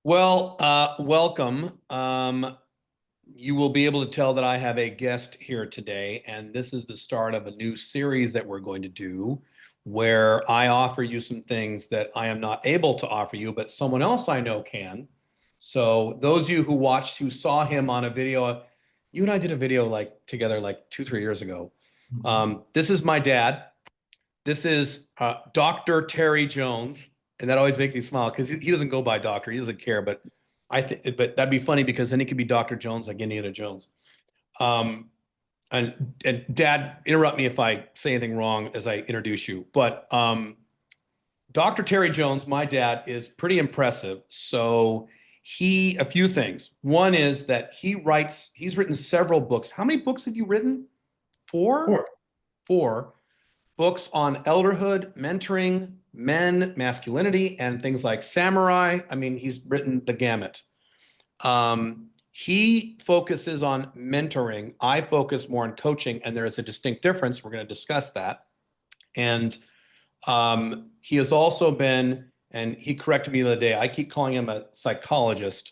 Well, welcome. You will be able to tell that I have a guest here today, and this is the start of a new series that we're going to do where I offer you some things that I am not able to offer you, but someone else I know can. So those of you who watched, who saw him on a video, you and I did a video like together like 2, 3 years ago. This is my dad. This is Dr. Terry Jones, and that always makes me smile because he doesn't go by doctor. He doesn't care, but but that'd be funny because then he could be Dr. Jones like Indiana Jones. Um, and Dad, interrupt me if I say anything wrong as I introduce you. But Dr. Terry Jones, my dad, is pretty impressive. So a few things. One is that he's written several books. How many books have you written? Four? Sure. Four books on elderhood, mentoring, men, masculinity, and things like samurai. I mean, he's written the gamut. He focuses on mentoring. I focus more on coaching, and there is a distinct difference. We're going to discuss that. And he has also been, and he corrected me the other day, I keep calling him a psychologist.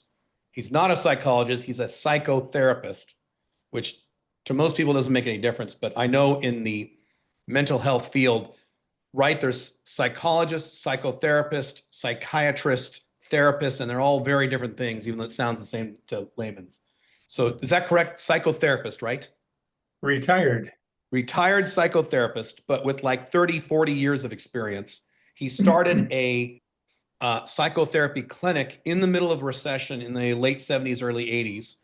He's not a psychologist, he's a psychotherapist, which to most people doesn't make any difference. But I know in the mental health field, right, there's psychologist, psychotherapist, psychiatrist, therapist, and they're all very different things, even though it sounds the same to layman's. So is that correct? Psychotherapist, right? Retired. Retired psychotherapist, but with like 30, 40 years of experience. He started a psychotherapy clinic in the middle of recession in the late 70s, early 80s.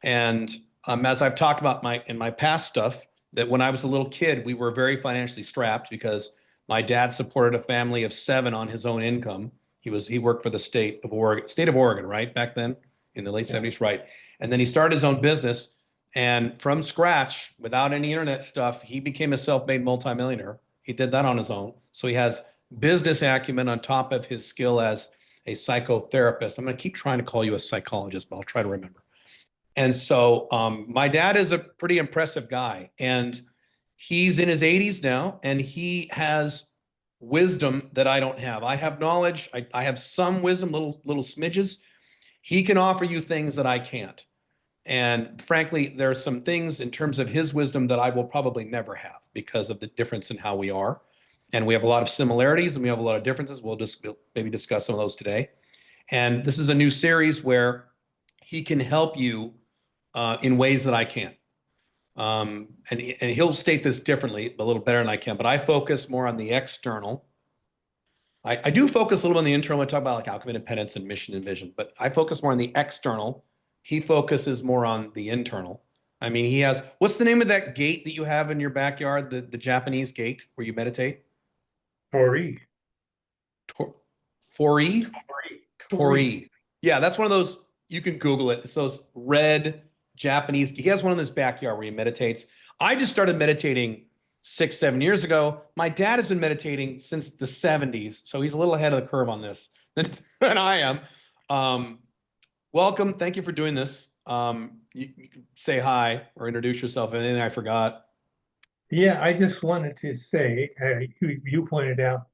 And as I've talked about in my past stuff, that when I was a little kid, we were very financially strapped because my dad supported a family of 7 on his own income. He worked for the state of Oregon, right? Back then in the late 70s, right? And then he started his own business. And from scratch, without any internet stuff, he became a self-made multimillionaire. He did that on his own. So he has business acumen on top of his skill as a psychotherapist. I'm going to keep trying to call you a psychologist, but I'll try to remember. And so my dad is a pretty impressive guy, and he's in his 80s now, and he has wisdom that I don't have. I have knowledge. I have some wisdom, little smidges. He can offer you things that I can't. And frankly, there are some things in terms of his wisdom that I will probably never have because of the difference in how we are. And we have a lot of similarities and we have a lot of differences. We'll maybe discuss some of those today. And this is a new series where he can help you in ways that I can't. And he'll state this differently, a little better than I can, but I focus more on the external. I do focus a little on the internal. I talk about like outcome independence and mission and vision, but I focus more on the external. He focuses more on the internal. I mean, what's the name of that gate that you have in your backyard, the Japanese gate where you meditate? Tori. Tor, Tori? Tori. Tori. Tori. Yeah, that's one of those, you can Google it. It's those red Japanese. He has one in his backyard where he meditates. I just started meditating 6, 7 years ago. My dad has been meditating since the 70s, so he's a little ahead of the curve on this than I am. Welcome. Thank you for doing this. You can say hi or introduce yourself. Anything I forgot? Yeah, I just wanted to say, you pointed out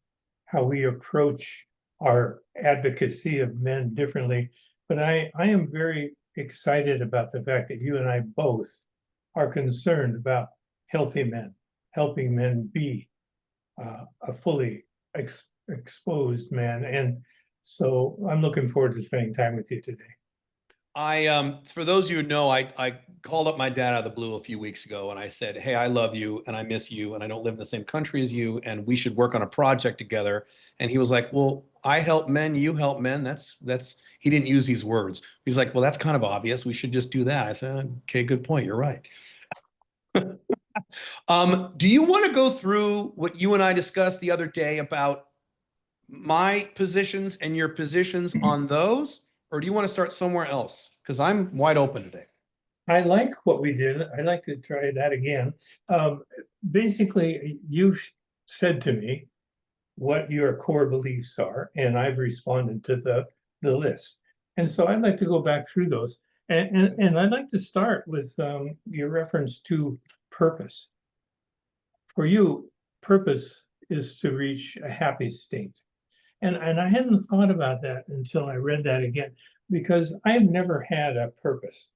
how we approach our advocacy of men differently, but I am very excited about the fact that you and I both are concerned about healthy men, helping men be a fully exposed man. And so I'm looking forward to spending time with you today. For those of you who know, I called up my dad out of the blue a few weeks ago and I said, "Hey, I love you and I miss you and I don't live in the same country as you and we should work on a project together." And he was like, "Well, I help men, you help men." That's he didn't use these words. He's like, "Well, that's kind of obvious. We should just do that." I said, "Okay, good point. You're right." Do you want to go through what you and I discussed the other day about my positions and your positions on those, or do you want to start somewhere else? Because I'm wide open today. I like what we did. I'd like to try that again. Um, Basically, you said to me what your core beliefs are, and I've responded to the list. And so I'd like to go back through those. And I'd like to start with your reference to purpose. For you, purpose is to reach a happy state. And I hadn't thought about that until I read that again, because I've never had a purpose.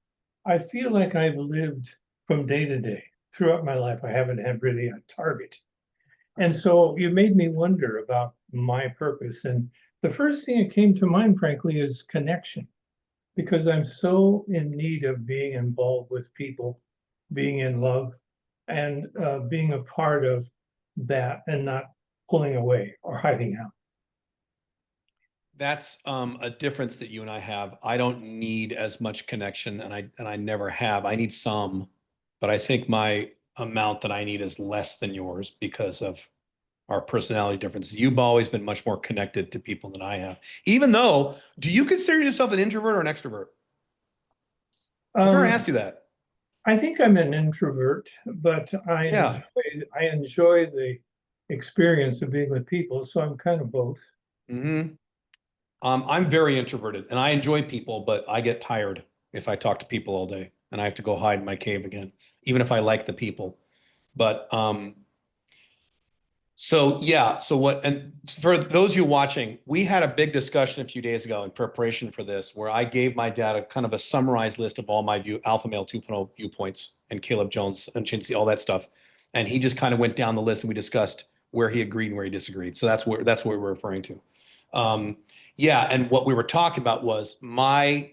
I feel like I've lived from day to day. Throughout my life, I haven't had really a target. And so you made me wonder about my purpose. And the first thing that came to mind, frankly, is connection, because I'm so in need of being involved with people, being in love, and being a part of that and not pulling away or hiding out. That's a difference that you and I have. I don't need as much connection, and I never have. I need some, but I think my amount that I need is less than yours because of our personality differences. You've always been much more connected to people than I have. Even though, do you consider yourself an introvert or an extrovert? I've never Um, asked you that. I think I'm an introvert, but Yeah. I enjoy the experience of being with people, so I'm kind of both. Hmm. I'm very introverted and I enjoy people, but I get tired if I talk to people all day and I have to go hide in my cave again, even if I like the people. But so yeah, so what, and for those of you watching, we had a big discussion a few days ago in preparation for this, where I gave my dad a kind of a summarized list of all my Alpha Male 2.0 viewpoints and Caleb Jones and Chintzy, all that stuff. And he just kind of went down the list and we discussed where he agreed and where he disagreed. So that's what we're referring to. Um, yeah, and what we were talking about was my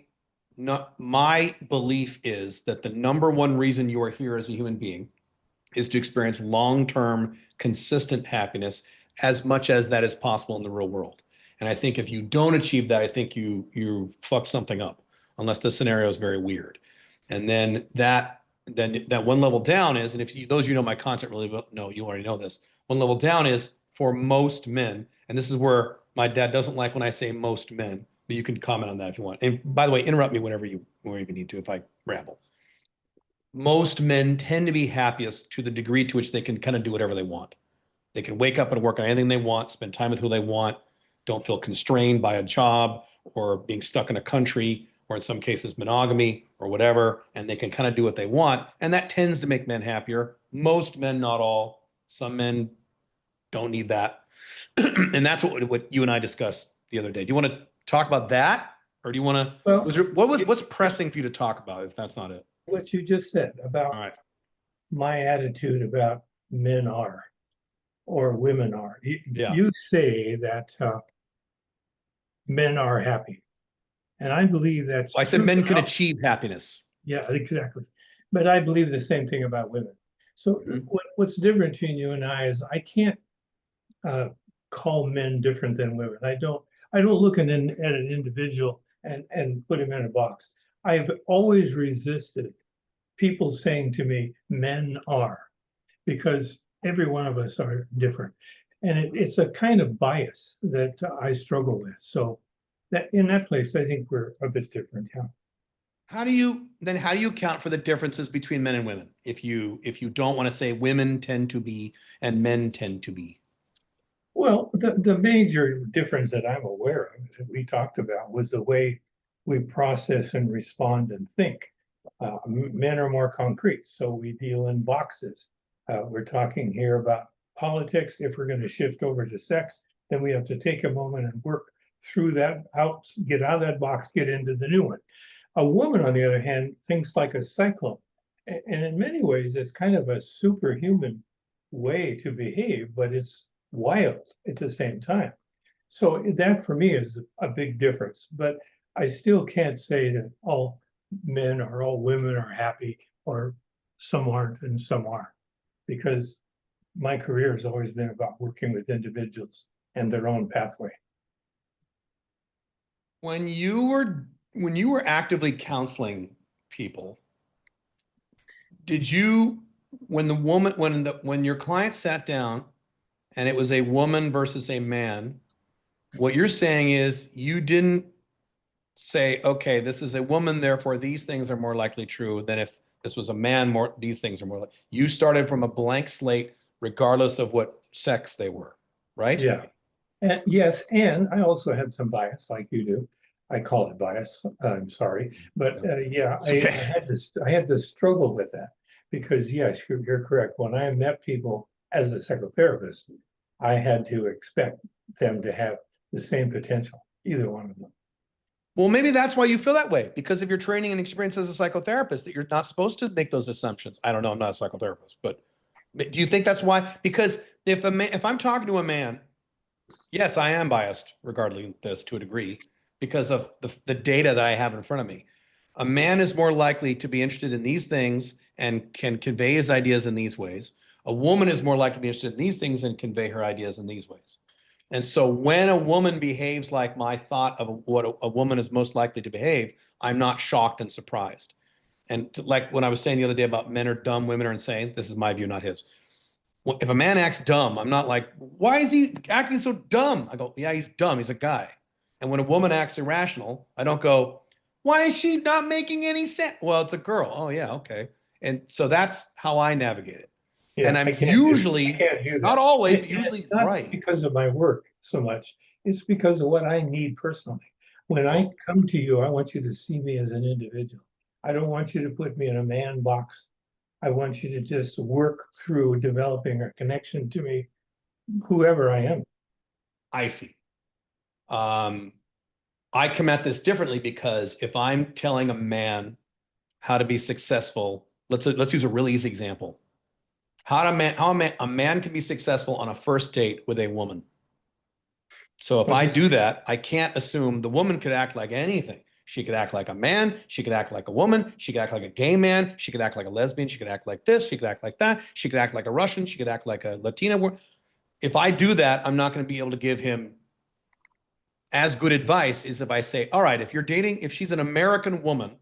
belief is that the number one reason you are here as a human being is to experience long-term, consistent happiness as much as that is possible in the real world. And I think if you don't achieve that, I think you fuck something up, unless the scenario is very weird. And then that one level down is, and if you, those of you know my content really well, no, you already know this. One level down is for most men, and this is where my dad doesn't like when I say most men, but you can comment on that if you want. And by the way, interrupt me whenever you need to if I ramble. Most men tend to be happiest to the degree to which they can kind of do whatever they want. They can wake up and work on anything they want, spend time with who they want, don't feel constrained by a job or being stuck in a country, or in some cases, monogamy or whatever, and they can kind of do what they want. And that tends to make men happier. Most men, not all. Some men don't need that. And that's what you and I discussed the other day. Do you want to talk about that? Or do you want to, Well, what's pressing for you to talk about if that's not it? what you just said All about right. my attitude about men are or women are, Yeah. you say that men are happy. And I believe that's Well, I said true. men can achieve happiness. Yeah, exactly. But I believe the same thing about women. So Mhm. what's different between you and I is I can't uh, call men different than women. I don't look at an individual and put him in a box. I've always resisted people saying to me, men are, because every one of us are different. And it's a kind of bias that I struggle with. So that in that place, I think we're a bit different. Yeah. How do you account for the differences between men and women? If you don't want to say women tend to be and men tend to be. Well, the major difference that I'm aware of that we talked about was the way we process and respond and think. Men are more concrete, so we deal in boxes. We're talking here about politics. If we're going to shift over to sex, then we have to take a moment and work through that out, get out of that box, get into the new one. A woman, on the other hand, thinks like a cyclone. And in many ways, it's kind of a superhuman way to behave, but it's wild at the same time. So that for me is a big difference. But I still can't say that all men or all women are happy or some aren't and some are, because my career has always been about working with individuals and their own pathway. When you were actively counseling people, did you when your client sat down and it was a woman versus a man, what you're saying is you didn't say, okay, this is a woman, therefore these things are more likely true than if this was a man, more these things are more like you started from a blank slate, regardless of what sex they were, right? Yeah. And yes, and I also had some bias, like you do. I call it bias. I'm sorry, but Yeah. yeah, It's okay. I had to struggle with that because yes, you're correct. When I met people as a psychotherapist, I had to expect them to have the same potential, either one of them. Well, maybe that's why you feel that way, because of your training and experience as a psychotherapist, that you're not supposed to make those assumptions. I don't know. I'm not a psychotherapist, but do you think that's why? Because if I'm talking to a man, yes, I am biased regarding this to a degree because of the data that I have in front of me. A man is more likely to be interested in these things and can convey his ideas in these ways. A woman is more likely to be interested in these things and convey her ideas in these ways. And so when a woman behaves like my thought of what a woman is most likely to behave, I'm not shocked and surprised. And like when I was saying the other day about men are dumb, women are insane, this is my view, not his. If a man acts dumb, I'm not like, why is he acting so dumb? I go, yeah, he's dumb. He's a guy. And when a woman acts irrational, I don't go, why is she not making any sense? Well, it's a girl. Oh, yeah, okay. And so that's how I navigate it. And Yeah, I'm I usually, can't do not that. always, but And usually it's not right. because of my work so much. It's because of what I need personally. When I Oh, come to you, I want you to see me as an individual. I don't want you to put me in a man box. I want you to just work through developing a connection to me, whoever I am. I see. Um, I come at this differently because if I'm telling a man how to be successful, let's use a really easy example. A man can be successful on a first date with a woman. So if But I this, do that, I can't assume the woman could act like anything. She could act like a man. She could act like a woman. She could act like a gay man. She could act like a lesbian. She could act like this. She could act like that. She could act like a Russian. She could act like a Latina. If I do that, I'm not going to be able to give him as good advice as if I say, all right, if you're dating, if she's an American woman,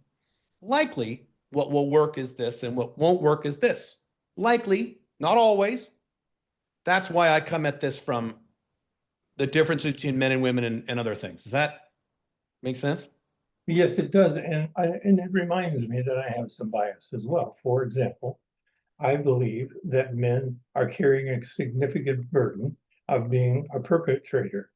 likely what will work is this and what won't work is this. Likely, not always. That's why I come at this from the difference between men and women and other things. Does that make sense? yes, it does. And it reminds me that I have some bias as well. For example, I believe that men are carrying a significant burden of being a perpetrator,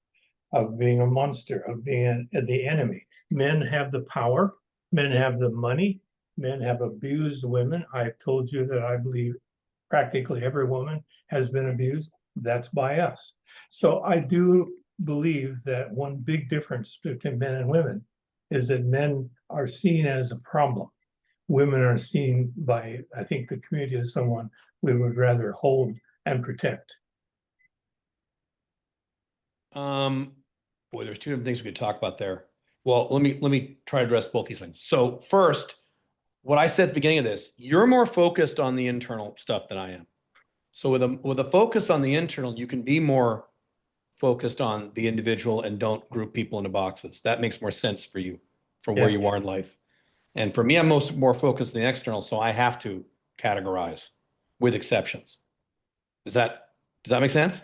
of being a monster, of being the enemy. Men have the power, men have the money, men have abused women. I've told you that I believe practically every woman has been abused. That's by us. So I do believe that one big difference between men and women is that men are seen as a problem. Women are seen by, I think, the community as someone we would rather hold and protect. Um, Boy, there's two different things we could talk about there. Well, let me try to address both these things. So first, what I said at the beginning of this, you're more focused on the internal stuff than I am. So with a focus on the internal, you can be more focused on the individual and don't group people into boxes. That makes more sense for you, for where Yeah. you are in life. And for me, I'm more focused on the external, so I have to categorize with exceptions. Does that make sense?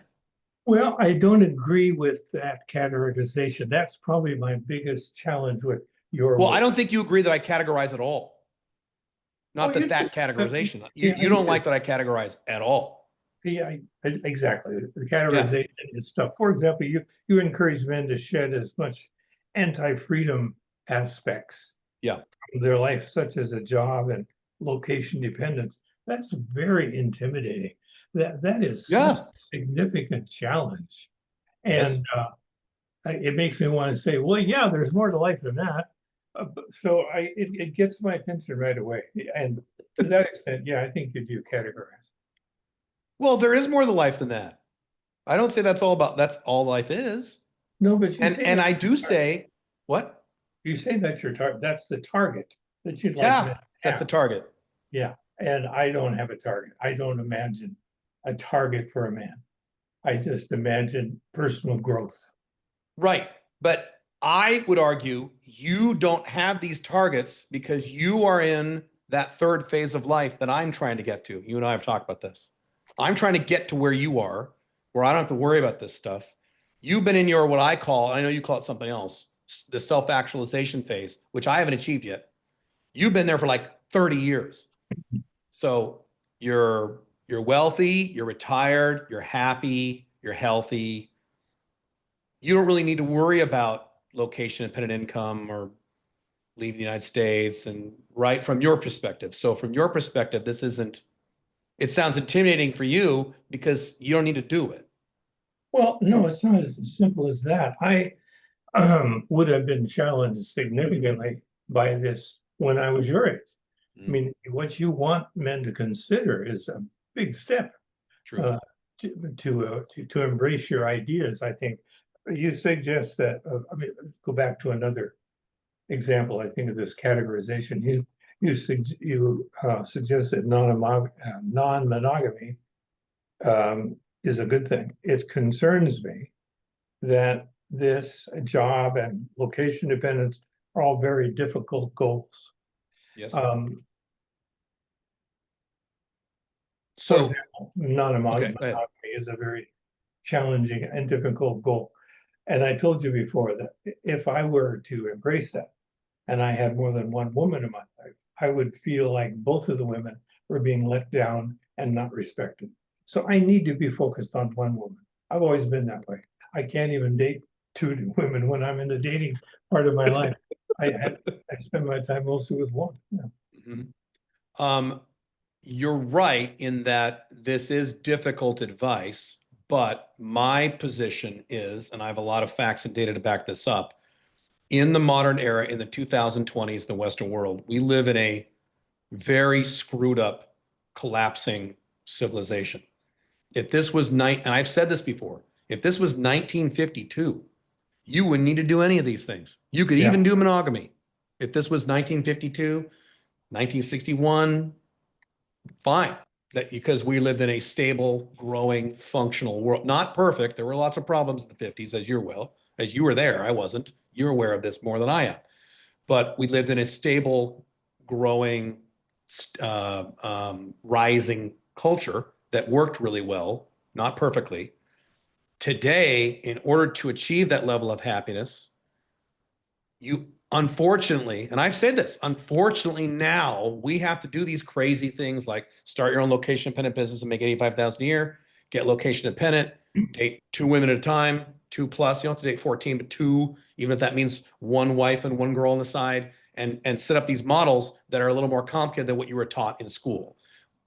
Well, I don't agree with that categorization. That's probably my biggest challenge with your Well, I work. don't think you agree that I categorize at all. Oh, Not you that do. categorization. You Yeah, you you don't do. like that I categorize at all. Yeah, exactly. The Yeah. categorization is stuff. For example, you encourage men to shed as much anti-freedom aspects Yeah. of their life, such as a job and location dependence. That's very intimidating. That is such a Yeah. significant challenge, Yes. and it makes me want to say, well, yeah, there's more to life than that. So it gets my attention right away, and to that extent, yeah, I think you do categorize. Well, there is more to life than that. I don't say that's all life is. No, but you say And that I do say, what? that's your target. That's the target that you'd like men Yeah, to that's the have. target. Yeah, and I don't have a target. I don't imagine a target for a man. I just imagine personal growth. Right. But I would argue you don't have these targets because you are in that third phase of life that I'm trying to get to. You and I have talked about this. I'm trying to get to where you are, where I don't have to worry about this stuff. You've been in your what I call, I know you call it something else, the self-actualization phase, which I haven't achieved yet. You've been there for like 30 years. So you're wealthy, you're retired, you're happy, you're healthy. You don't really need to worry about location independent income or leave the United States and right from your perspective. So from your perspective, it sounds intimidating for you because you don't need to do it. Well, no, it's not as simple as that. I would have been challenged significantly by this when I was your age. I mean, what you want men to consider is a big step True. to embrace your ideas. I think you suggest that. I mean, go back to another example. I think of this categorization. You suggest that non-monogamy is a good thing. It concerns me that this job and location dependence are all very difficult goals. Yes. For So, example, non-monogamy okay, go ahead. is a very challenging and difficult goal. And I told you before that if I were to embrace that and I had more than one woman in my life, I would feel like both of the women were being let down and not respected. So I need to be focused on one woman. I've always been that way. I can't even date two women when I'm in the dating part of my life. I spend my time mostly with one. Yeah. Mhm. You're right in that this is difficult advice, but my position is, and I have a lot of facts and data to back this up, in the modern era, in the 2020s, the Western world, we live in a very screwed up, collapsing civilization. If this was and I've said this before, if this was 1952, you wouldn't need to do any of these things. You could Yeah. even do monogamy. If this was 1952, 1961, fine. That because we lived in a stable, growing, functional world. Not perfect. There were lots of problems in the 50s, as you were there. I wasn't. You're aware of this more than I am. But we lived in a stable, growing, rising culture that worked really well, not perfectly. Today, in order to achieve that level of happiness, you unfortunately, and I've said this, unfortunately now we have to do these crazy things like start your own location dependent business and make 85,000 a year, get location dependent, date two women at a time, two plus, you don't have to date 14, but two, even if that means one wife and one girl on the side, and set up these models that are a little more complicated than what you were taught in school.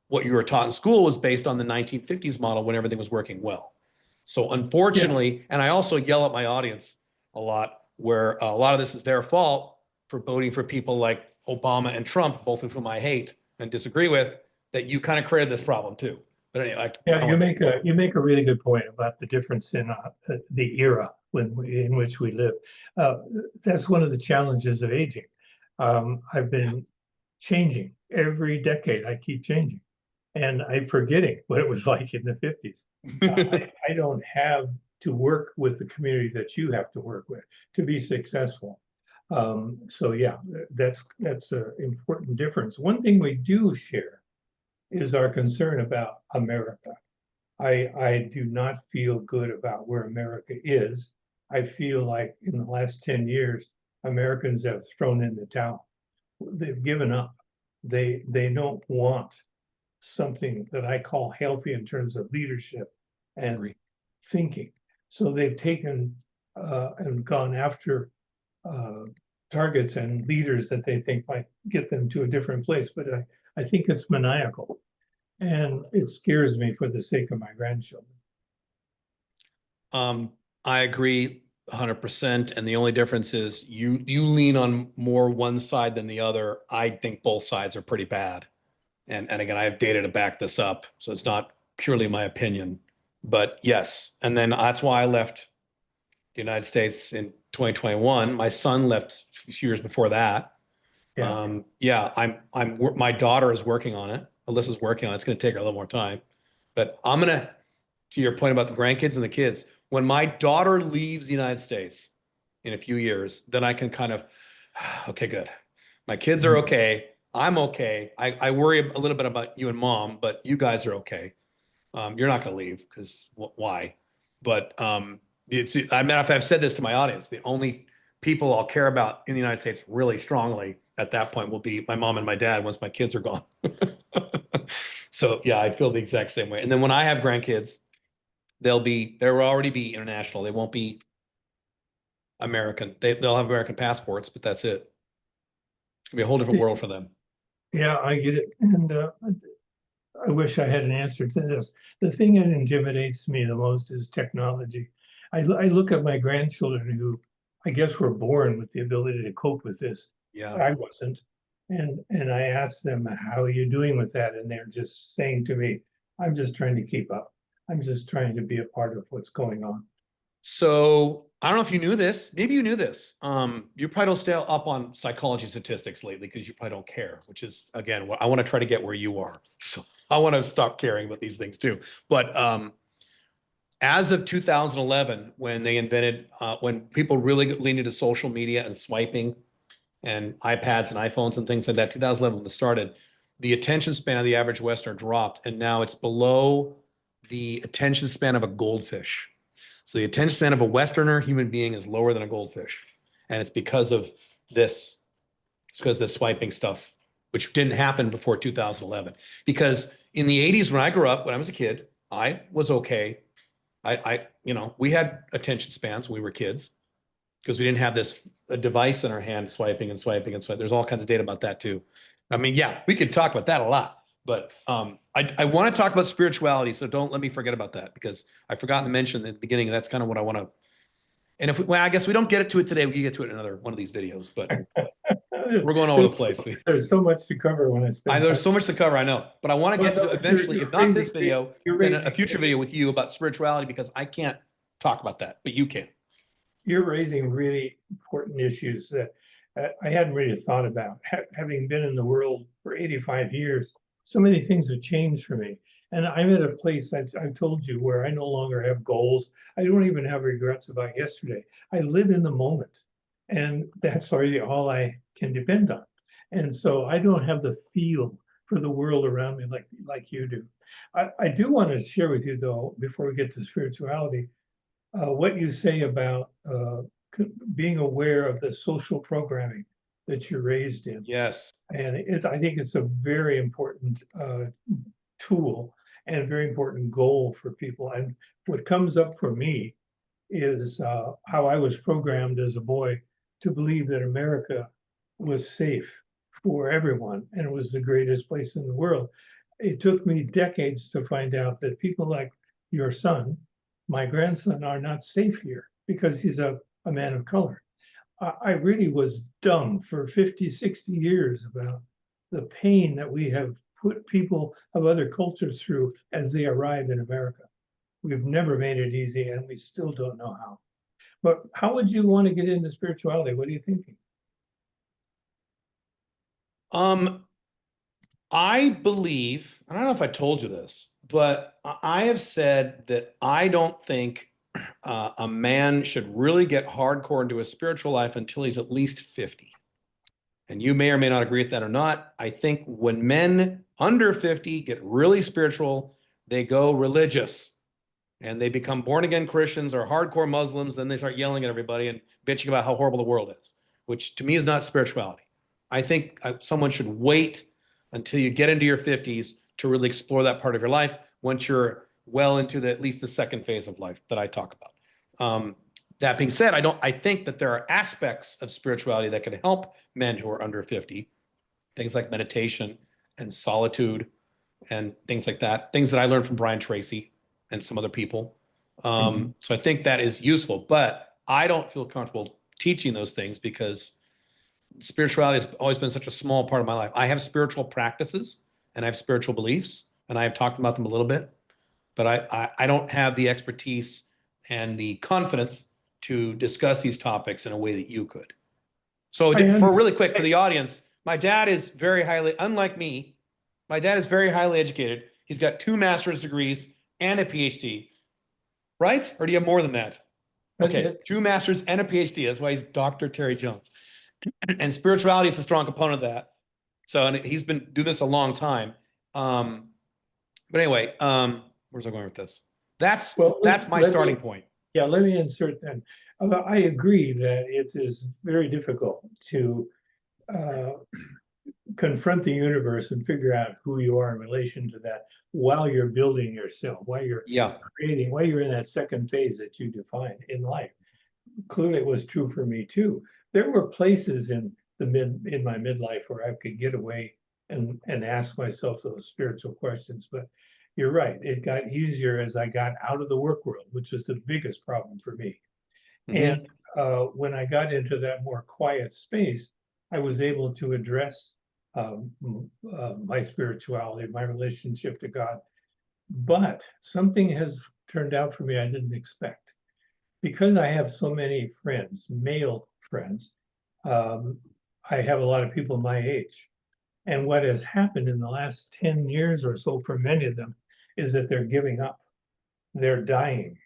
What you were taught in school was based on the 1950s model when everything was working well. So unfortunately, and I also yell at my audience a lot, where a lot of this is their fault for voting for people like Obama and Trump, both of whom I hate and disagree with, that you kind of created this problem too. But anyway, Yeah, you make a really good point about the difference in the era in which we live. Uh, that's one of the challenges of aging. I've been changing every decade. I keep changing, and I'm forgetting what it was like in the 50s. I don't have to work with the community that you have to work with to be successful. So yeah, that's an important difference. One thing we do share is our concern about America. I do not feel good about where America is. I feel like in the last 10 years, Americans have thrown in the towel. They've given up. They don't want something that I call healthy in terms of leadership and thinking. So they've taken and gone after uh, targets and leaders that they think might get them to a different place. But I think it's maniacal. And it scares me for the sake of my grandchildren. I agree 100%. And the only difference is you lean on more one side than the other. I think both sides are pretty bad. And again, I have data to back this up. So it's not purely my opinion. But yes. And then that's why I left the United States in 2021. My son left a few years before that. Yeah. Yeah, my daughter is working on it. Alyssa's working on it. It's going to take her a little more time. But to your point about the grandkids and the kids, when my daughter leaves the United States in a few years, then I can kind of, okay, good. My kids are okay. I'm okay. I worry a little bit about you and mom, but you guys are okay. You're not going to leave because why? But I've said this to my audience. The only people I'll care about in the United States really strongly at that point will be my mom and my dad once my kids are gone. So yeah, I feel the exact same way. And then when I have grandkids, they'll already be international. They won't be American. They'll have American passports, but that's it. It's gonna be a whole different world for them. Yeah, I get it. And I wish I had an answer to this. The thing that intimidates me the most is technology. I look at my grandchildren who I guess were born with the ability to cope with this. Yeah. I wasn't. And I ask them, how are you doing with that? And they're just saying to me, I'm just trying to keep up. I'm just trying to be a part of what's going on. So I don't know if you knew this. Maybe you knew this. You probably don't stay up on psychology statistics lately because you probably don't care, which is again what I want to try to get where you are. So I want to stop caring about these things too. But as of 2011, when they invented, when people really leaned into social media and swiping and iPads and iPhones and things like that, 2011 when this started, the attention span of the average Westerner dropped, and now it's below the attention span of a goldfish. So the attention span of a Westerner human being is lower than a goldfish. And it's because of this. It's because of the swiping stuff, which didn't happen before 2011. Because in the 80s, when I grew up, when I was a kid, I was okay. We had attention spans when we were kids because we didn't have this a device in our hand swiping and swiping and swiping. There's all kinds of data about that too. I mean, yeah, we could talk about that a lot. But I want to talk about spirituality, so don't let me forget about that because I forgot to mention at the beginning. That's kind of what I want to. And I guess we don't get to it today. We can get to it in another one of these videos. But we're going all over the place. There's so much to cover when I spend. There's so much to cover. I know, but I want to get to eventually, if not this video, then a future video with you about spirituality because I can't talk about that, but you can. You're raising really important issues that I hadn't really thought about. Having been in the world for 85 years, so many things have changed for me. And I'm at a place I've told you where I no longer have goals. I don't even have regrets about yesterday. I live in the moment. And that's already all I can depend on. And so I don't have the feel for the world around me like you do. I do want to share with you, though, before we get to spirituality, what you say about being aware of the social programming that you're raised in. Yes. And I think it's a very important tool and a very important goal for people. And what comes up for me is how I was programmed as a boy to believe that America was safe for everyone and it was the greatest place in the world. It took me decades to find out that people like your son, my grandson, are not safe here because he's a man of color. I really was dumb for 50, 60 years about the pain that we have put people of other cultures through as they arrive in America. We've never made it easy and we still don't know how. But how would you want to get into spirituality? What are you thinking? I believe, I don't know if I told you this, but I have said that I don't think a man should really get hardcore into his spiritual life until he's at least 50. And you may or may not agree with that or not. I think when men under 50 get really spiritual, they go religious and they become born again Christians or hardcore Muslims. Then they start yelling at everybody and bitching about how horrible the world is, which to me is not spirituality. I think someone should wait until you get into your 50s to really explore that part of your life once you're well into at least the second phase of life that I talk about. That being said, I think that there are aspects of spirituality that can help men who are under 50, things like meditation and solitude and things like that, things that I learned from Brian Tracy and some other people. So I think that is useful, but I don't feel comfortable teaching those things because spirituality has always been such a small part of my life. I have spiritual practices and I have spiritual beliefs, and I have talked about them a little bit, but I don't have the expertise and the confidence to discuss these topics in a way that you could. So for really quick, for the audience, my dad is very highly, unlike me, my dad is very highly educated. He's got 2 master's degrees and a PhD, right? Or do you have more than that? Okay, 2 masters and a PhD. That's why he's Dr. Terry Jones. And spirituality is a strong component of that. So, and he's been doing this a long time. But anyway, where's I going with this? That's my starting point. Yeah, let me insert then. I agree that it is very difficult to confront the universe and figure out who you are in relation to that while you're building yourself, while you're creating, while you're in that second phase that you define in life. Clearly, it was true for me too. There were places in my midlife where I could get away and ask myself those spiritual questions. But you're right, it got easier as I got out of the work world, which is the biggest problem for me. And Mhm. when I got into that more quiet space, I was able to address my spirituality, my relationship to God. But something has turned out for me I didn't expect. Because I have so many friends, male friends, um, I have a lot of people my age. And what has happened in the last 10 years or so for many of them is that they're giving up. They're dying.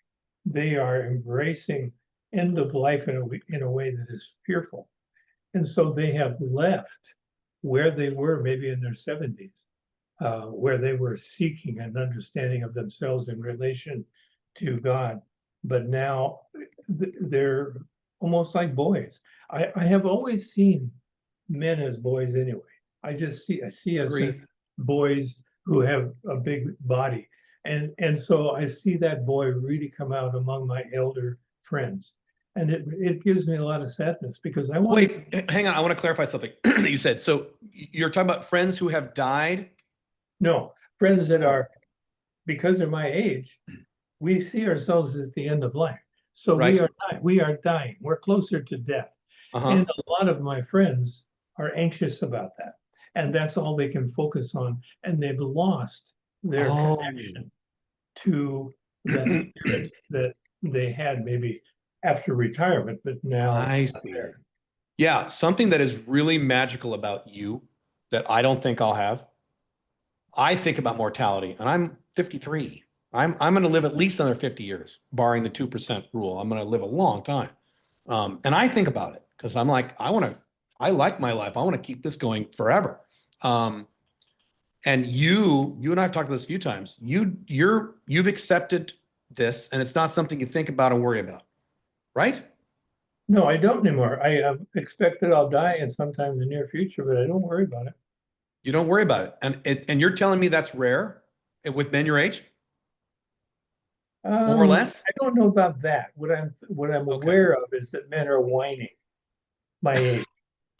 They are embracing end of life in a way that is fearful. And so they have left where they were maybe in their 70s, where they were seeking an understanding of themselves in relation to God. But now they're almost like boys. I have always seen men as boys anyway. I see us as Agree. boys who have a big body. And so I see that boy really come out among my elder friends. And it gives me a lot of sadness because I want to, Wait, hang on. I want to clarify something that you said. So you're talking about friends who have died? no, friends that Oh, are, because they're my age, we see ourselves as the end of life. So right. we are dying. We're closer to death. And Uh-huh. a lot of my friends are anxious about that. And that's all they can focus on. And they've lost their Oh, connection to that spirit that they had maybe after retirement, but now I it's not see. there. Yeah, something that is really magical about you that I don't think I'll have. I think about mortality, and I'm 53. I'm going to live at least another 50 years, barring the 2% rule. I'm going to live a long time. And I think about it because I'm like, I like my life. I want to keep this going forever. Um, and you and I've talked about this a few times. You've accepted this, and it's not something you think about and worry about, right? No, I don't anymore. I expect that I'll die at sometime in the near future, but I don't worry about it. You don't worry about it. And you're telling me that's rare with men your age, more or less? I don't know about that. What I'm Okay. aware of is that men are whining. My age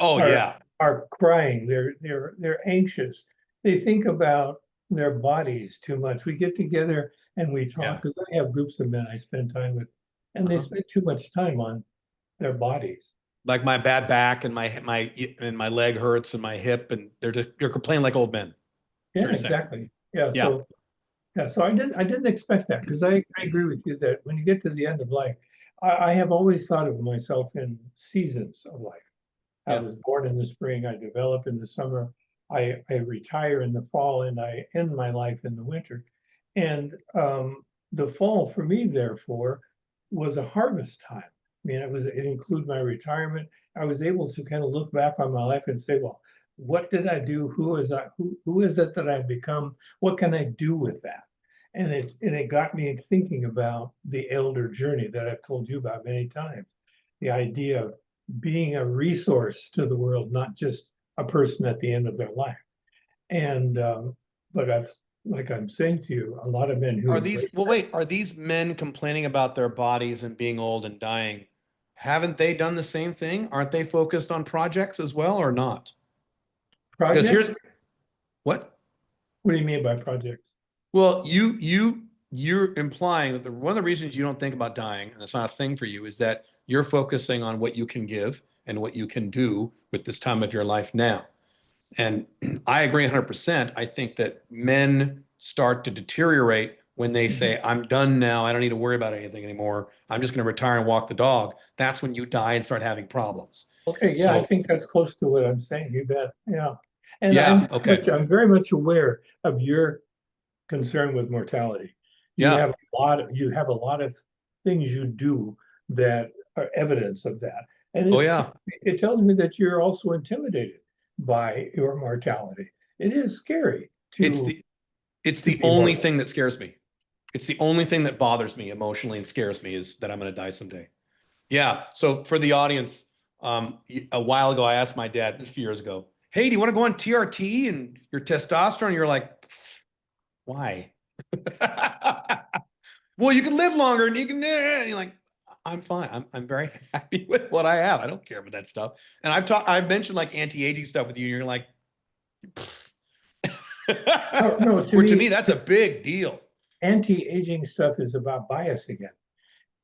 Oh are yeah. are crying. They're anxious. They think about their bodies too much. We get together and we talk Yeah. because I have groups of men I spend time with, and they Uh-huh. spend too much time on their bodies. Like my bad back and my leg hurts and my hip and they're complaining like old men. That's what Yeah, you're saying. exactly. Yeah, Yeah. so yeah, so I didn't expect that because I agree with you that when you get to the end of life, I have always thought of myself in seasons of life. I Yeah. was born in the spring, I develop in the summer, I retire in the fall, and I end my life in the winter. And the fall for me, therefore, was a harvest time. I mean, it included my retirement. I was able to kind of look back on my life and say, well, what did I do? Who is it that I've become? What can I do with that? And it got me thinking about the elder journey that I've told you about many times. The idea of being a resource to the world, not just a person at the end of their life. And but like I'm saying to you, a lot of men who embrace Are these men complaining about their bodies and being old and dying? Haven't they done the same thing? Aren't they focused on projects as well or not? Because projects. here's what? What do you mean by projects? Well, you're implying that one of the reasons you don't think about dying, and it's not a thing for you, is that you're focusing on what you can give and what you can do with this time of your life now. And I agree 100%. I think that men start to deteriorate when they Mhm. say, I'm done now. I don't need to worry about anything anymore. I'm just going to retire and walk the dog. That's when you die and start having problems. Okay, yeah, I So, think that's close to what I'm saying. You bet. Yeah. And yeah, okay. I'm very much aware of your concern with mortality. Yeah. You have a lot of things you do that are evidence of that. And Oh, yeah. it tells me that you're also intimidated by your mortality. It is scary It's the it's to the be only mortal. thing that scares me. It's the only thing that bothers me emotionally and scares me is that I'm going to die someday. Yeah. So for the audience, a while ago, I asked my dad, this a few years ago, hey, do you want to go on TRT and your testosterone? You're like, why? Well, you can live longer and you can, and you're like, I'm fine. I'm very happy with what I have. I don't care about that stuff. And I've mentioned like anti-aging stuff with you. And you're like, No, Where to me, that's a big deal. anti-aging stuff is about bias again.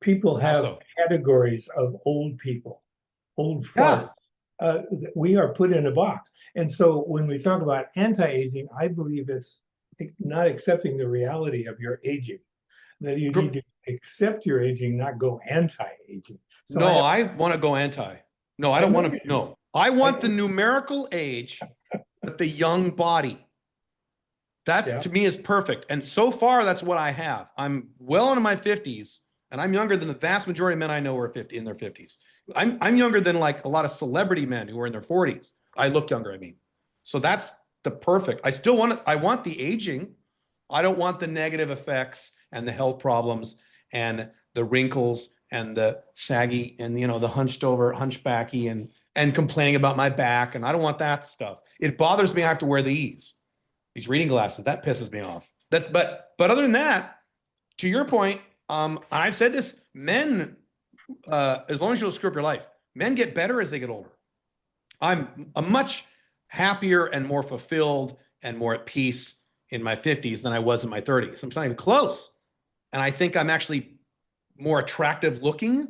People How have so? categories of old people, old Yeah. farts. We are put in a box. And so when we talk about anti-aging, I believe it's not accepting the reality of your aging, that you need to accept your aging, not go anti-aging. So No, I want to go anti. No, I I don't know want you to. do. No, I want the I, numerical age, but the young body. That's yeah, to me is perfect. And so far, that's what I have. I'm well into my 50s, and I'm younger than the vast majority of men I know who are 50 in their 50s. I'm younger than like a lot of celebrity men who are in their 40s. I look younger, I mean. So that's the perfect. I still want it, I want the aging. I don't want the negative effects and the health problems and the wrinkles and the saggy and the hunched over, hunchbacky and complaining about my back. And I don't want that stuff. It bothers me I have to wear these reading glasses. That pisses me off. But other than that, to your point, I've said this: men, as long as you'll screw up your life, men get better as they get older. I'm a much happier and more fulfilled and more at peace in my 50s than I was in my 30s. I'm not even close. And I think I'm actually more attractive looking.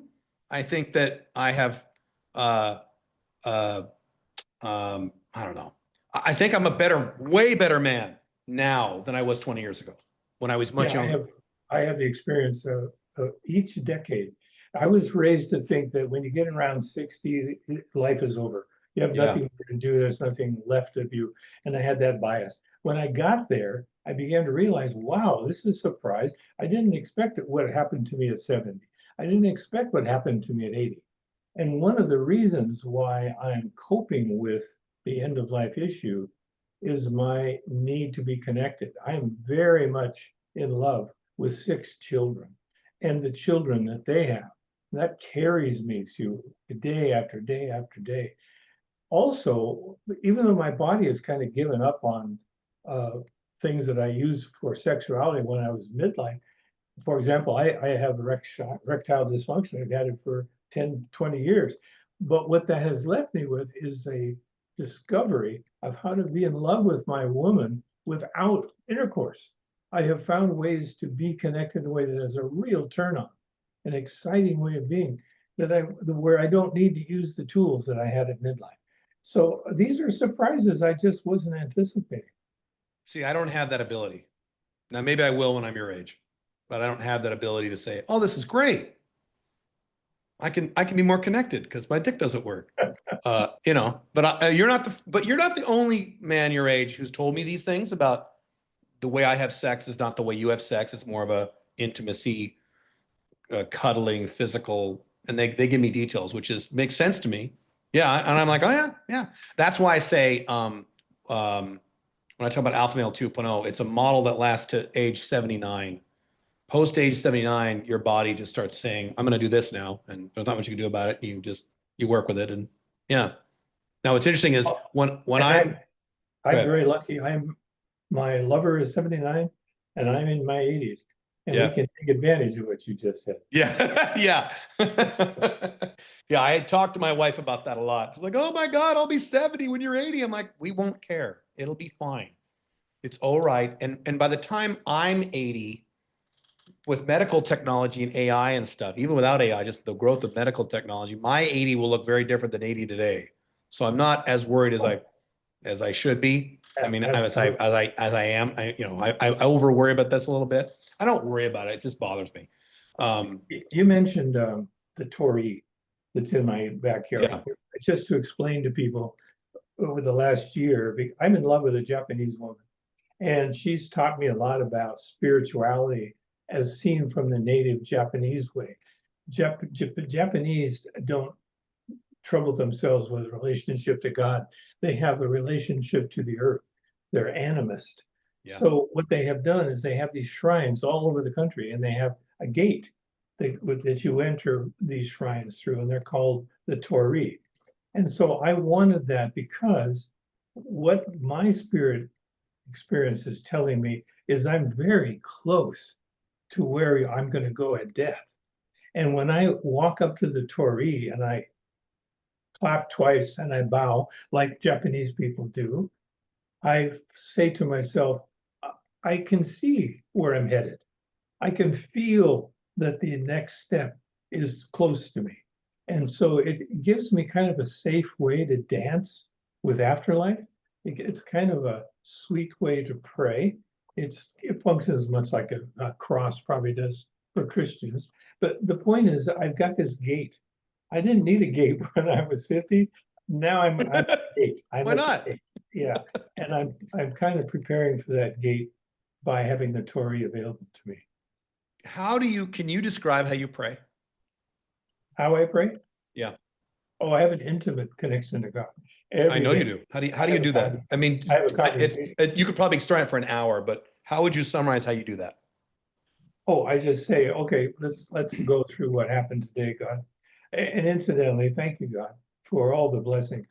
I think that I have uh uh I don't know. I think I'm a better, way better man now than I was 20 years ago when I was much yeah, younger. I have the experience of each decade. I was raised to think that when you get around 60, life is over. You have Yeah. nothing to do, there's nothing left of you. And I had that bias. When I got there, I began to realize, wow, this is a surprise. I didn't expect what happened to me at 70. I didn't expect what happened to me at 80. And one of the reasons why I'm coping with the end of life issue is my need to be connected. I am very much in love with 6 children and the children that they have. That carries me through day after day after day. Also, even though my body has kind of given up on uh, things that I used for sexuality when I was midlife, for example, I have erectile dysfunction. I've had it for 10, 20 years. But what that has left me with is a discovery of how to be in love with my woman without intercourse. I have found ways to be connected in a way that is a real turn on, an exciting way of being where I don't need to use the tools that I had at midlife. So these are surprises I just wasn't anticipating. See, I don't have that ability. Now, maybe I will when I'm your age, but I don't have that ability to say, "Oh, this is great. I can be more connected because my dick doesn't work." But you're not the only man your age who's told me these things about the way I have sex is not the way you have sex. It's more of a intimacy, cuddling, physical, and they give me details, which is makes sense to me. Yeah, and I'm like, oh yeah, yeah. That's why I say when I talk about Alpha Male 2.0, it's a model that lasts to age 79. Post age 79, your body just starts saying, I'm going to do this now. And there's not much you can do about it. You work with it. And yeah. Now, what's interesting is when And I'm, go I'm ahead. very lucky. My lover is 79 and I'm in my 80s. And we Yeah. can take advantage of what you just said. Yeah. Yeah. Yeah. I had talked to my wife about that a lot. She's like, oh my God, I'll be 70 when you're 80. I'm like, we won't care. It'll be fine. It's all right. And by the time I'm 80, with medical technology and AI and stuff, even without AI, just the growth of medical technology, my 80 will look very different than 80 today. So I'm not as worried as I should be. I mean, Absolutely. as I am, I over worry about this a little bit. I don't worry about it. It just bothers me. Um, You mentioned the Torii that's in my backyard. yeah. Just to explain to people, over the last year, I'm in love with a Japanese woman, and she's taught me a lot about spirituality as seen from the native Japanese way. Japanese don't trouble themselves with a relationship to God. They have a relationship to the earth. They're animist. Yeah. So what they have done is they have these shrines all over the country, and they have a gate that you enter these shrines through, and they're called the Torii. And so I wanted that because what my spirit experience is telling me is I'm very close to where I'm going to go at death. And when I walk up to the Torii and I clap twice and I bow like Japanese people do, I say to myself, I can see where I'm headed. I can feel that the next step is close to me. And so it gives me kind of a safe way to dance with afterlife. It's kind of a sweet way to pray. It functions much like a cross probably does for Christians. But the point is, I've got this gate. I didn't need a gate when I was 50. Now I'm at the gate. I'm Why at the not? gate. Yeah. And I'm kind of preparing for that gate by having the Torah available to me. Can you describe how you pray? How I pray? Yeah, Oh, I have an intimate connection to God I every know you day. do. How do you do that? I mean, I have a conversation. you could probably start it for an hour, but how would you summarize how you do that? Oh, I just say, okay, let's go through what happened today, God. And incidentally, thank you, God, for all the blessings.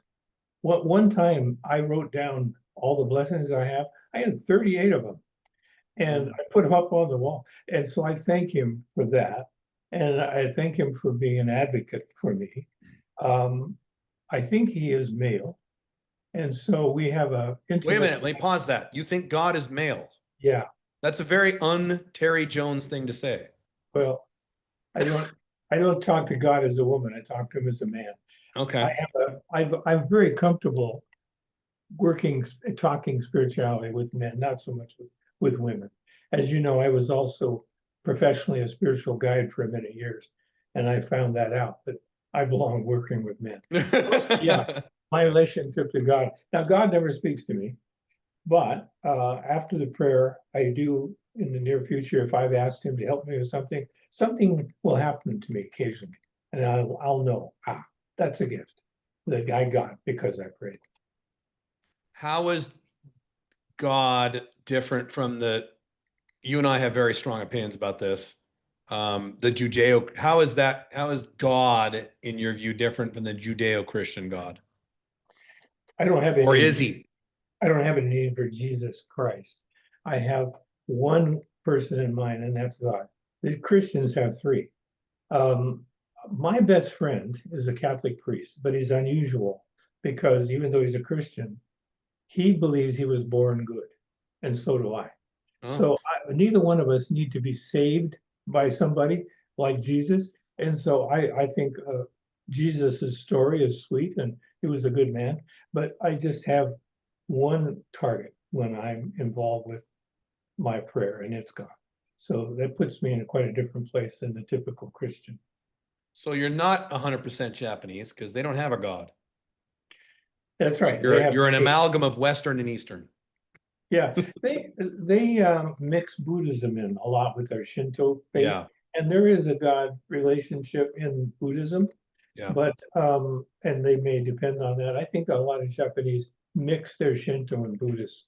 One time I wrote down all the blessings I have. I had 38 of them, and I put them up on the wall. And so I thank him for that. And I thank him for being an advocate for me. Um, I think he is male. And so we have a Wait a intimate, minute, let me pause that. You think God is male? yeah. That's a very un-Terry Jones thing to say. Well, I don't I don't talk to God as a woman. I talk to him as a man. Okay. I'm very comfortable working, talking spirituality with men, not so much with women. As you know, I was also professionally a spiritual guide for many years, and I found that out that I belong working with men. Yeah, my relationship to God. Now, God never speaks to me, but after the prayer, I do in the near future, if I've asked him to help me with something, something will happen to me occasionally. And I'll know, that's a gift that I got because I prayed. How is God different from you and I have very strong opinions about this. How is God, in your view, different from the Judeo-Christian God? I don't have Or any is he? I don't have a need for Jesus Christ. I have one person in mind, and that's God. The Christians have three. Um, my best friend is a Catholic priest, but he's unusual because even though he's a Christian, he believes he was born good, and so do I. Oh. So neither one of us need to be saved by somebody like Jesus. And so I think Jesus's story is sweet, and he was a good man. But I just have one target when I'm involved with my prayer, and it's God. So that puts me in quite a different place than the typical Christian. So you're not 100% Japanese because they don't have a God. That's right. They You're have, an amalgam of Western and Eastern. yeah, they mix Buddhism in a lot with their Shinto faith, Yeah, and there is a God relationship in Buddhism, yeah. but and they may depend on that. I think a lot of Japanese mix their Shinto and Buddhist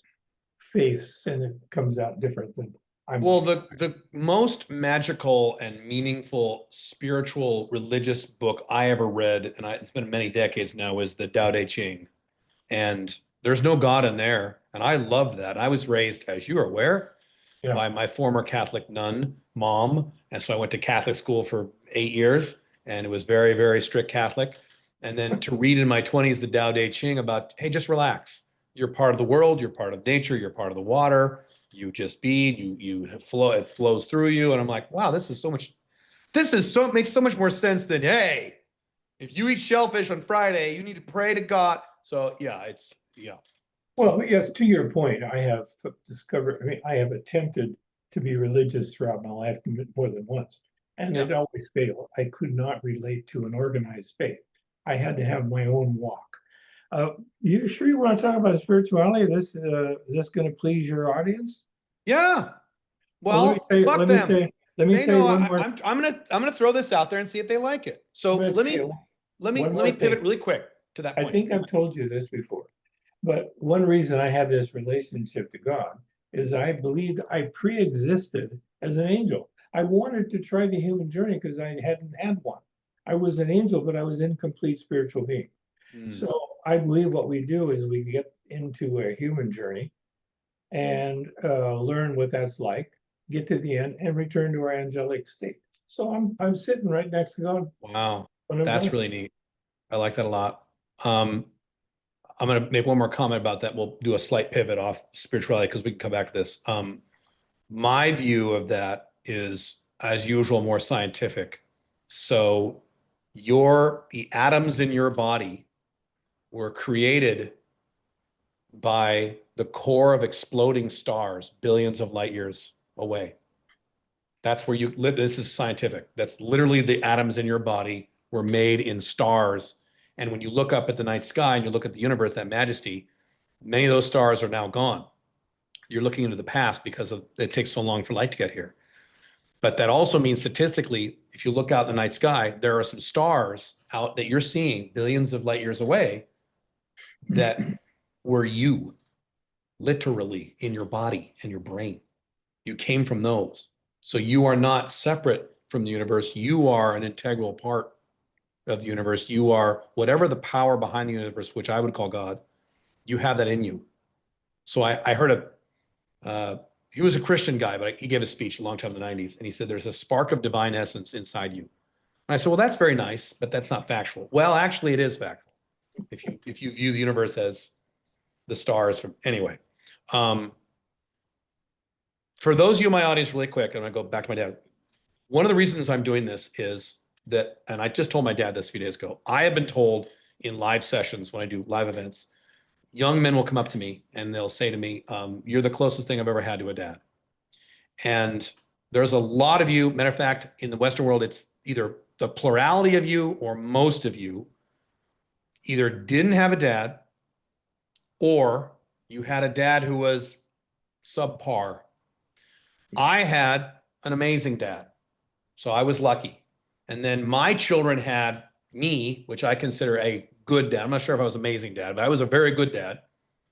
faiths, and it comes out different than I Well, might. the most magical and meaningful spiritual religious book I ever read, and it's been many decades now, is the Tao Te Ching. And there's no God in there. And I loved that. I was raised, as you are aware, Yeah, by my former Catholic nun mom. And so I went to Catholic school for 8 years, and it was very, very strict Catholic. And then to read in my 20s the Tao Te Ching about, hey, just relax. You're part of the world, you're part of nature, you're part of the water. You just be, you flow, it flows through you. And I'm like, wow, makes so much more sense than, hey, if you eat shellfish on Friday, you need to pray to God. So yeah. well, So yes, to your point, I have discovered, I mean, I have attempted to be religious throughout my life more than once, and yeah. it always failed. I could not relate to an organized faith. I had to have my own walk. You sure you want to talk about spirituality? This going to please your audience? Yeah. Well, Well, fuck them. let me They tell you know one more. I'm gonna throw this out there and see if they like it. I'm So going to tell you one let more me pivot thing. really quick to that I point. think I've told you this before. But one reason I have this relationship to God is I believed I pre-existed as an angel. I wanted to try the human journey because I hadn't had one. I was an angel, but I was an incomplete spiritual being. Hmm. So I believe what we do is we get into a human journey and learn what that's like, get to the end, and return to our angelic state. So I'm sitting right next to God Wow, when I'm that's done. really neat. I like that a lot. Um, I'm going to make one more comment about that. We'll do a slight pivot off spirituality because we can come back to this. My view of that is, as usual, more scientific. So the atoms in your body were created by the core of exploding stars billions of light years away. That's where you live. This is scientific. That's literally the atoms in your body were made in stars. And when you look up at the night sky and you look at the universe, that majesty, many of those stars are now gone. You're looking into the past because it takes so long for light to get here. But that also means statistically, if you look out in the night sky, there are some stars out that you're seeing billions of light years away that were you, literally in your body and your brain. You came from those. So you are not separate from the universe. You are an integral part of the universe. You are whatever the power behind the universe, which I would call God, you have that in you. So I heard he was a Christian guy, but he gave a speech a long time in the 90s. And he said, there's a spark of divine essence inside you. And I said, well, that's very nice, but that's not factual. Well, actually it is factual. If you view the universe as the stars from, anyway. For those of you in my audience, really quick, and I go back to my dad. One of the reasons I'm doing this is that, and I just told my dad this a few days ago, I have been told in live sessions when I do live events, young men will come up to me and they'll say to me, you're the closest thing I've ever had to a dad. And there's a lot of you, matter of fact, in the Western world, it's either the plurality of you or most of you either didn't have a dad or you had a dad who was subpar. I had an amazing dad, so I was lucky. And then my children had me, which I consider a good dad. I'm not sure if I was an amazing dad, but I was a very good dad.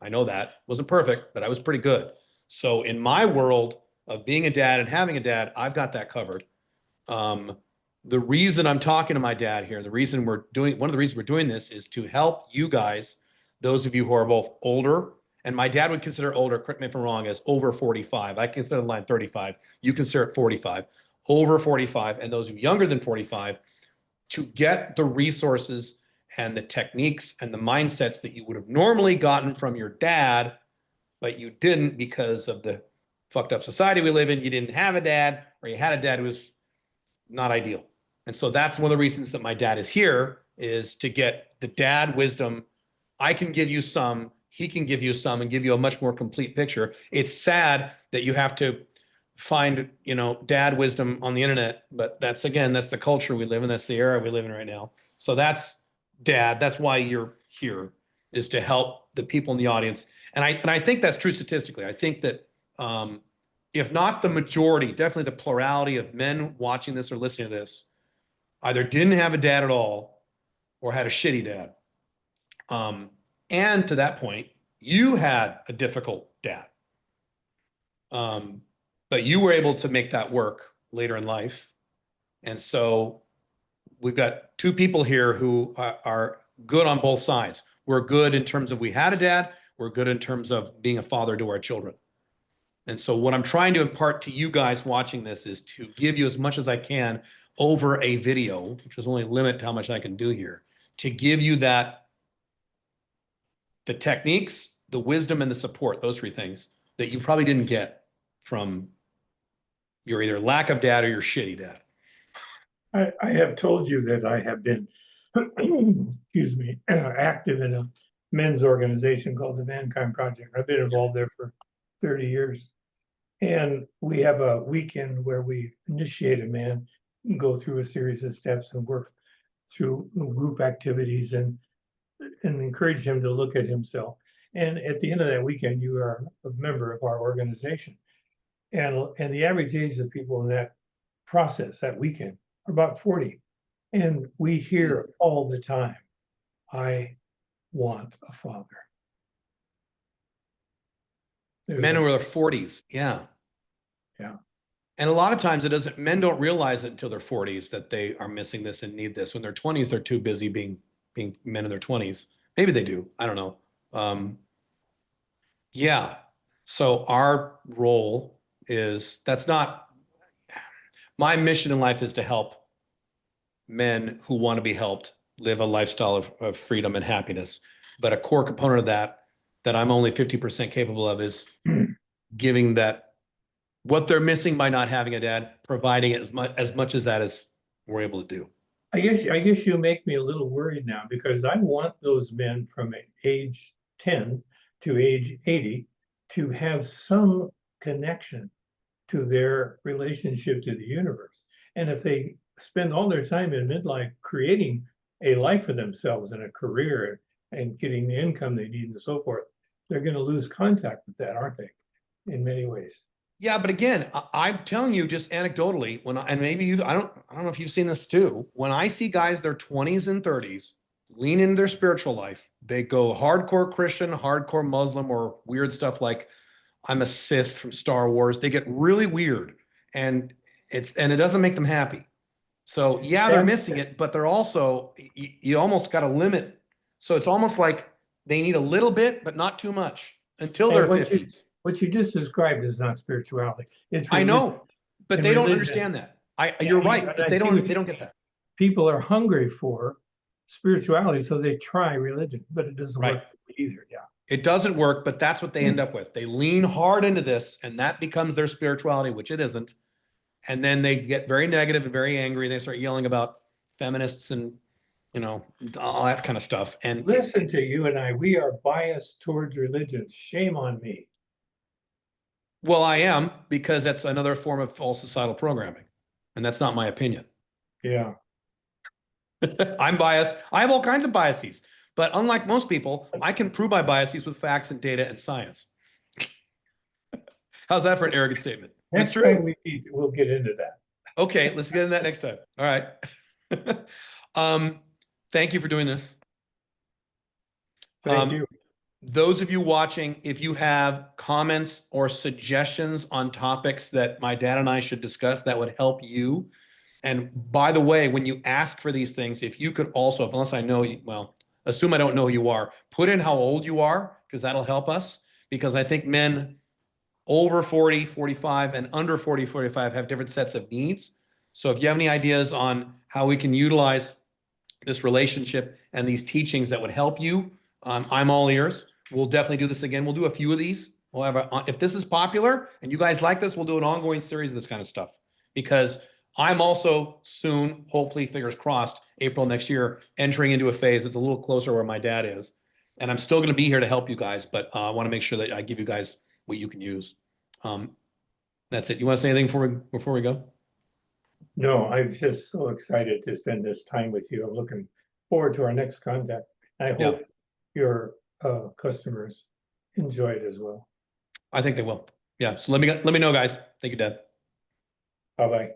I know that. Wasn't perfect, but I was pretty good. So in my world of being a dad and having a dad, I've got that covered. The reason I'm talking to my dad here, one of the reasons we're doing this is to help you guys, those of you who are both older, and my dad would consider older, correct me if I'm wrong, as over 45. I consider the line 35. You consider it 45. Over 45, and those of you younger than 45, to get the resources and the techniques and the mindsets that you would have normally gotten from your dad, but you didn't because of the fucked up society we live in. You didn't have a dad, or you had a dad who was not ideal. And so that's one of the reasons that my dad is here, is to get the dad wisdom. I can give you some, he can give you some, and give you a much more complete picture. It's sad that you have to find, dad wisdom on the internet, but that's the culture we live in. That's the era we live in right now. So that's dad. That's why you're here, is to help the people in the audience. And I think that's true statistically. I think that, if not the majority, definitely the plurality of men watching this or listening to this either didn't have a dad at all or had a shitty dad. And to that point, you had a difficult dad. But you were able to make that work later in life. And so we've got two people here who are good on both sides. We're good in terms of we had a dad. We're good in terms of being a father to our children. And so what I'm trying to impart to you guys watching this is to give you as much as I can over a video, which is only a limit to how much I can do here, to give you the techniques, the wisdom, and the support, those three things that you probably didn't get from your either lack of dad or your shitty dad. I have told you that I have been, excuse me, active in a men's organization called the Mankind Project. I've been involved there for 30 years. And we have a weekend where we initiate a man, go through a series of steps and work through group activities and encourage him to look at himself. And at the end of that weekend, you are a member of our organization. And the average age of people in that process, that weekend, are about 40. And we hear all the time, I want a father. Men who are in their 40s. Yeah. Yeah. And a lot of times men don't realize it until their 40s that they are missing this and need this. When they're 20s, they're too busy being men in their 20s. Maybe they do. I don't know. Yeah. So our role that's not, my mission in life is to help men who want to be helped live a lifestyle of freedom and happiness. But a core component of that I'm only 50% capable of is giving that what they're missing by not having a dad, providing it as much as that as we're able to do. I guess you make me a little worried now, because I want those men from age 10 to age 80 to have some connection to their relationship to the universe. And if they spend all their time in midlife creating a life for themselves and a career and getting the income they need and so forth, they're going to lose contact with that, aren't they? In many ways. Yeah, but again, I'm telling you just anecdotally, and maybe you, I don't know if you've seen this too. When I see guys, their 20s and 30s, lean into their spiritual life, they go hardcore Christian, hardcore Muslim, or weird stuff like I'm a Sith from Star Wars. They get really weird, and it doesn't make them happy. So yeah, they're missing it, but they're also, you almost got to limit. So it's almost like they need a little bit, but not too much until their 50s. What you just described is not spirituality. It's I religion. know, but And they don't religion. understand that. You're right, but they don't get that. People are hungry for spirituality, so they try religion, but it doesn't work either. Yeah. It doesn't work, but that's what they end up with. They lean hard into this, and that becomes their spirituality, which it isn't. And then they get very negative and very angry. They start yelling about feminists and, all that kind of stuff. And listen to you and I, we are biased towards religion. Shame on me. Well, I am, because that's another form of false societal programming. And that's not my opinion. Yeah. I'm biased. I have all kinds of biases. But unlike most people, I can prove my biases with facts and data and science. How's that for an arrogant statement? Next time we meet, we'll get into that. Okay, let's get into that next time. All right. Thank you for doing this. Thank you. Those of you watching, if you have comments or suggestions on topics that my dad and I should discuss that would help you. And by the way, when you ask for these things, if you could also, unless I know you, well, assume I don't know who you are, put in how old you are, because that'll help us. Because I think men over 40, 45 and under 40, 45 have different sets of needs. So if you have any ideas on how we can utilize this relationship and these teachings that would help you, I'm all ears. We'll definitely do this again. We'll do a few of these. We'll have if this is popular and you guys like this, we'll do an ongoing series of this kind of stuff, because I'm also soon, hopefully, fingers crossed, April next year, entering into a phase that's a little closer where my dad is. And I'm still going to be here to help you guys, but I want to make sure that I give you guys what you can use. That's it. You want to say anything before we go? No, I'm just so excited to spend this time with you. I'm looking forward to our next contact. I hope your customers enjoy it as well. I think they will. Yeah. So let me know, guys. Thank you, Dad. Bye-bye.